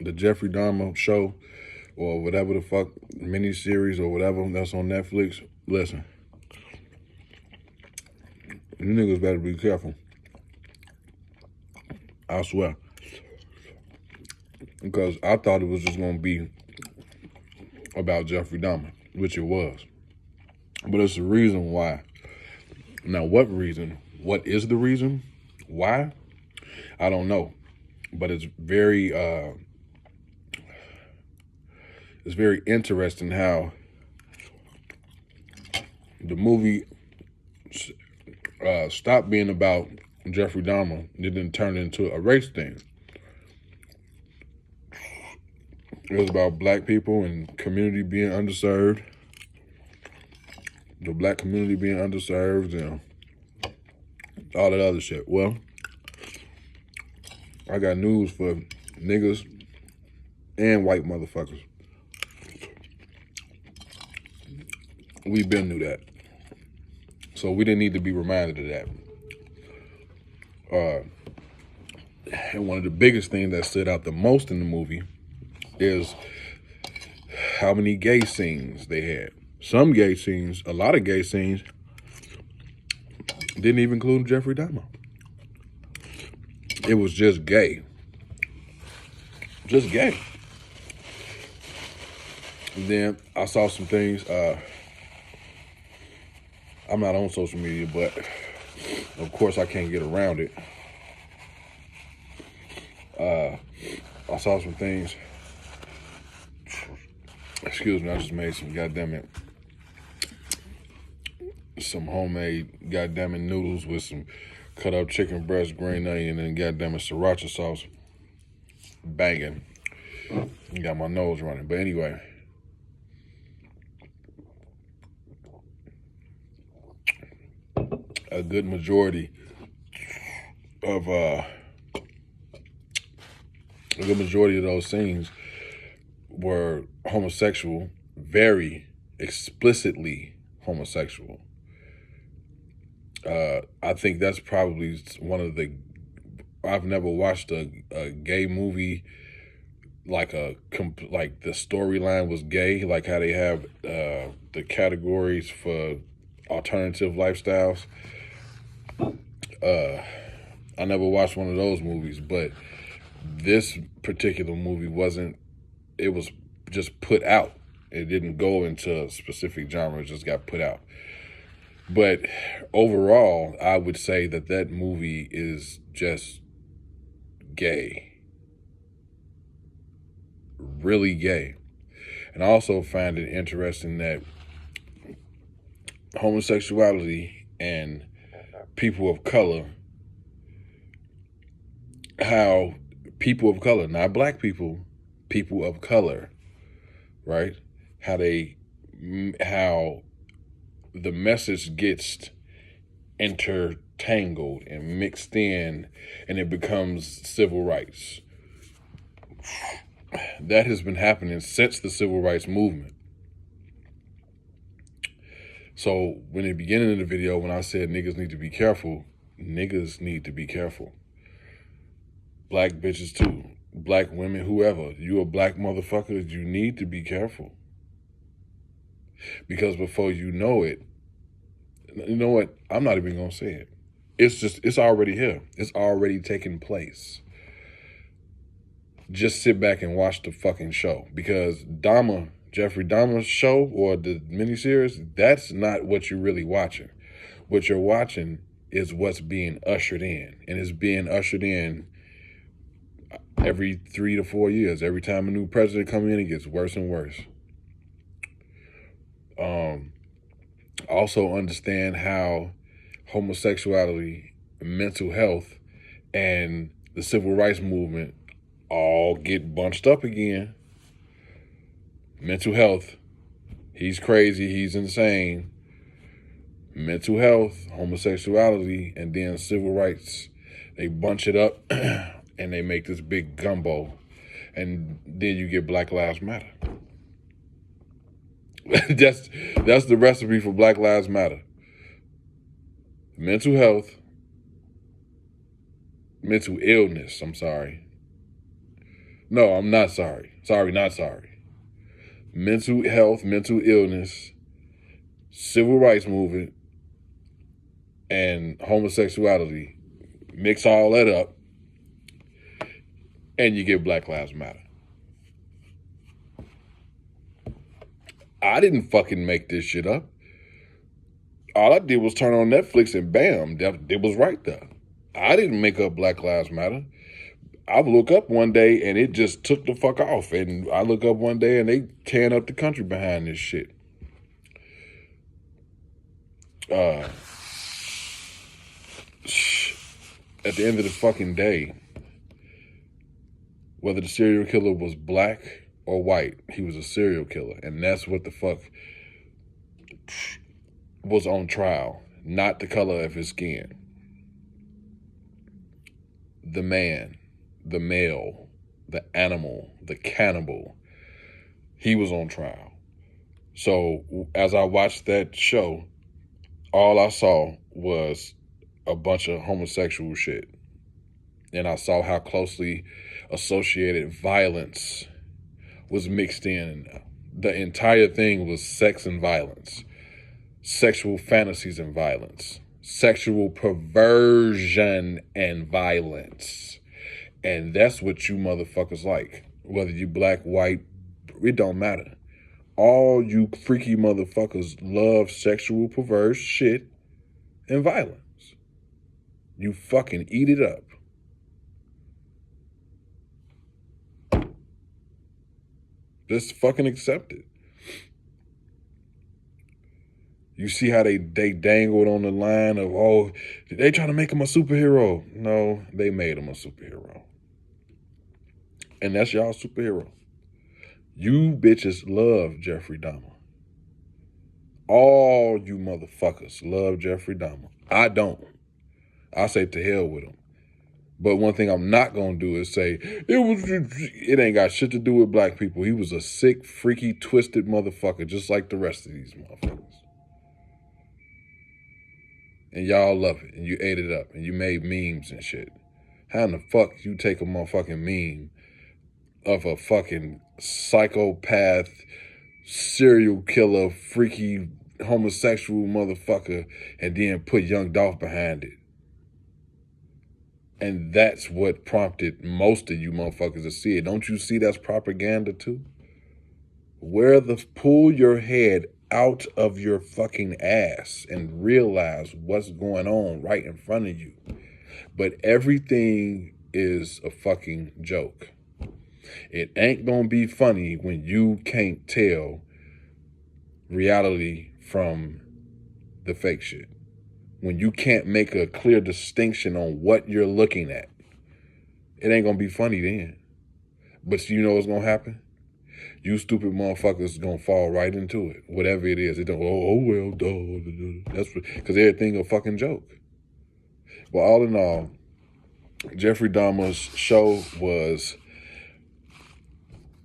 the Jeffrey Dahmer show or whatever the fuck miniseries or whatever that's on Netflix, listen, you niggas better be careful. I swear. Because I thought it was just going to be about Jeffrey Dahmer, which it was. But it's the reason why. Now, what reason? What is the reason? Why? I don't know. But it's very interesting how the movie stopped being about Jeffrey Dahmer. It didn't turn into a race thing. It was about black people and community being underserved. The black community being underserved and all that other shit. Well, I got news for niggas and white motherfuckers. We've been through that. So we didn't need to be reminded of that. And one of the biggest things that stood out the most in the movie is how many gay scenes they had. Some gay scenes, a lot of gay scenes, didn't even include Jeffrey Dahmer. It was just gay. Just gay. And then I saw some things. I'm not on social media, but of course I can't get around it. I saw some things. Excuse me, I just made some homemade noodles with some cut up chicken breast, green onion, and sriracha sauce. Banging. Got my nose running. But anyway. A good majority of those scenes were homosexual, very explicitly homosexual. I think that's probably one of the. I've never watched a gay movie like the storyline was gay, like how they have the categories for alternative lifestyles. I never watched one of those movies, but this particular movie wasn't. It was just put out. It didn't go into a specific genre. It just got put out. But overall, I would say that movie is just gay. Really gay. And I also find it interesting that homosexuality and people of color, how people of color, not black people, people of color, right? How the message gets intertangled and mixed in, and it becomes civil rights. That has been happening since the civil rights movement. So when in the beginning of the video, when I said niggas need to be careful, niggas need to be careful. Black bitches too. Black women, whoever. You a black motherfucker, you need to be careful. Because before you know it, you know what? I'm not even going to say it. It's already here. It's already taking place. Just sit back and watch the fucking show. Because Jeffrey Dahmer's show or the miniseries, that's not what you're really watching. What you're watching is what's being ushered in. And it's being ushered in every 3 to 4 years. Every time a new president comes in, it gets worse and worse. Also understand how homosexuality, mental health, and the civil rights movement all get bunched up again. Mental health, he's crazy, he's insane. Mental health, homosexuality, and then civil rights, they bunch it up and they make this big gumbo. And then you get Black Lives Matter. That's the recipe for Black Lives Matter. Mental illness, No, I'm not sorry. Sorry, not sorry. Mental health, mental illness, civil rights movement, and homosexuality. Mix all that up, and you get Black Lives Matter. I didn't fucking make this shit up. All I did was turn on Netflix and bam, it was right there. I didn't make up Black Lives Matter. I look up one day and it just took the fuck off. And I look up one day and they tearing up the country behind this shit. At the end of the fucking day, whether the serial killer was black or white, he was a serial killer. And that's what the fuck was on trial, not the color of his skin. The man, the male, the animal, the cannibal, he was on trial. So as I watched that show, all I saw was a bunch of homosexual shit. And I saw how closely associated violence was mixed in. The entire thing was sex and violence, sexual fantasies and violence, sexual perversion and violence. And that's what you motherfuckers like. Whether you black, white, it don't matter. All you freaky motherfuckers love sexual perverse shit and violence. You fucking eat it up. Just fucking accept it. You see how they dangled on the line of, oh, they trying to make him a superhero. No, they made him a superhero. And that's y'all superhero. You bitches love Jeffrey Dahmer. All you motherfuckers love Jeffrey Dahmer. I don't. I say to hell with him. But one thing I'm not going to do is say, it ain't got shit to do with black people. He was a sick, freaky, twisted motherfucker, just like the rest of these motherfuckers. And y'all love it, and you ate it up, and you made memes and shit. How in the fuck you take a motherfucking meme of a fucking psychopath, serial killer, freaky, homosexual motherfucker, and then put Young Dolph behind it? And that's what prompted most of you motherfuckers to see it. Don't you see that's propaganda too? Pull your head out of your fucking ass and realize what's going on right in front of you. But everything is a fucking joke. It ain't gonna be funny when you can't tell reality from the fake shit. When you can't make a clear distinction on what you're looking at. It ain't gonna be funny then. But you know what's gonna happen? You stupid motherfuckers gonna fall right into it. Whatever it is. It don't, well, duh. That's because everything a fucking joke. Well, all in all, Jeffrey Dahmer's show was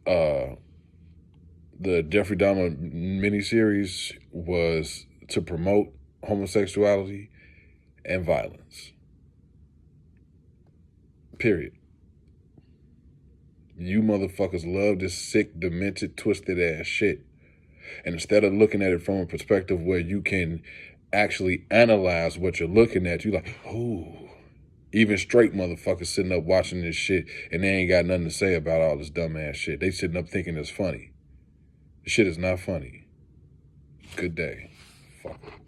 the Jeffrey Dahmer miniseries was to promote homosexuality and violence. Period. You motherfuckers love this sick, demented, twisted ass shit. And instead of looking at it from a perspective where you can actually analyze what you're looking at, you like, oh. Even straight motherfuckers sitting up watching this shit and they ain't got nothing to say about all this dumb ass shit. They sitting up thinking it's funny. The shit is not funny. Good day. Fuck.